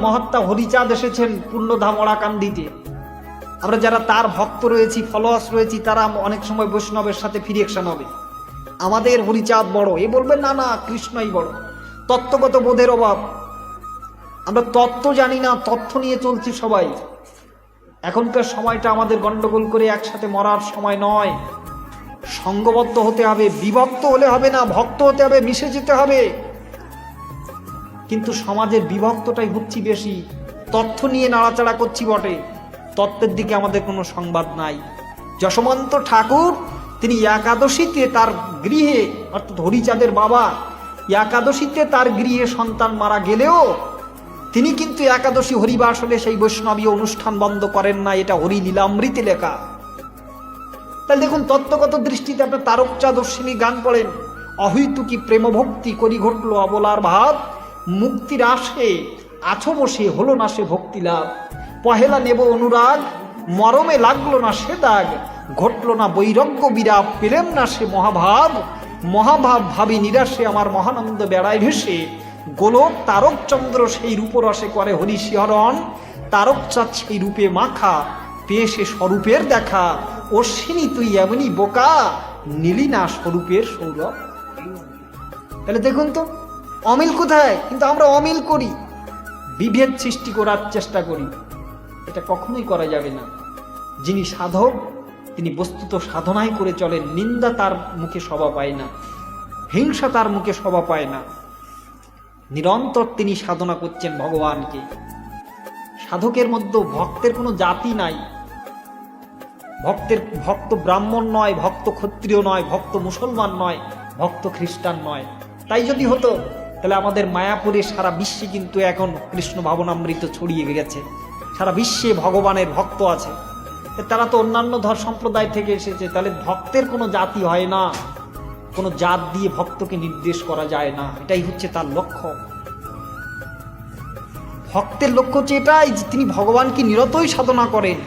মহাত্মা হরিচাঁদ এসেছেন পূর্ণধাম ওরাকান্দিতে। আমরা যারা তার ভক্ত রয়েছি, ফলোয়ার্স রয়েছি, তারা অনেক সময় বৈষ্ণবের সাথে ফিরিয়েকশন হবে, আমাদের হরিচাঁদ বড়, এ বলবেন না না কৃষ্ণই বড়। তত্ত্বগত বোধের অভাব, আমরা তত্ত্ব জানি না, তথ্য নিয়ে চলছি সবাই। এখনকার সময়টা আমাদের গন্ডগোল করে একসাথে মরার সময় নয়। সঙ্গবদ্ধ হতে হবে, বিভক্ত হলে হবে না, ভক্ত হতে হবে, মিশে যেতে হবে। কিন্তু সমাজের বিভক্তটাই হচ্ছি বেশি, তথ্য নিয়ে নাড়াচাড়া করছি বটে, তত্ত্বের দিকে আমাদের কোনো সংবাদ নাই। যশোমন্ত ঠাকুর তিনি একাদশীতে তার গৃহে, অর্থাৎ হরিচাঁদের বাবা একাদশীতে তার গৃহে সন্তান মারা গেলেও তিনি কিন্তু একাদশী হরিবাস হলে সেই বৈষ্ণবীয় অনুষ্ঠান বন্ধ করেন না। এটা হরি লীলামৃতে লেখা। তাহলে দেখুন, তত্ত্বগত দৃষ্টিতে আপনার তারকচাঁদর্শিনী গান পড়েন, অহৈতুকী প্রেম ভক্তি করি ঘটলো অবলার ভাব, মুক্তির আসে আছো বসে হলো না সে ভক্তি লাভ, পহেলা নেব অনুরাগ মরমে লাগলো না সে দাগ, ঘটলো না বৈরাগ্য বিরাপ পেলেম না সে মহাভাব, মহাভাব ভাবি নিরাশে আমার মহানন্দ বেড়ায় ভেসে, গোলক তারকচন্দ্র সেই রূপরসে করে হরিশিহরণ, তারকচাঁদ সেই রূপে মাখা পেয়ে সে স্বরূপের দেখা, অশ্বিনী তুই এমনি বোকা নীলি না স্বরূপের সৌরভ। তাহলে দেখুন তো অমিল কোথায়, কিন্তু আমরা অমিল করি, বিভেদ সৃষ্টি করার চেষ্টা করি। এটা কখনোই করা যাবে না। যিনি সাধক তিনি বস্তুত সাধনাই করে চলেন, নিন্দা তার মুখে শোভা পায় না, হিংসা তার মুখে শোভা পায় না। নিরন্তর তিনি সাধনা করছেন ভগবানকে। সাধকের মধ্যে ভক্তের কোনো জাতি নাই। ভক্ত ব্রাহ্মণ নয়, ভক্ত ক্ষত্রিয় নয়, ভক্ত মুসলমান নয়, ভক্ত খ্রিস্টান নয়। তাই যদি হতো তাহলে আমাদের মায়াপুরে সারা বিশ্বে কিন্তু এখন কৃষ্ণ ভাবনামৃত ছড়িয়ে গেছে, সারা বিশ্বে ভগবানের ভক্ত আছে। তারা তো অন্যান্য সম্প্রদায় থেকে এসেছে। তাহলে ভক্তের কোনো জাতি হয় না, কোনো জাত দিয়ে ভক্তকে নির্দেশ করা যায় না। এটাই হচ্ছে তার লক্ষ্য। ভক্তের লক্ষ্য হচ্ছে এটাই যে তিনি ভগবানকে নিরতই সাধনা করেন।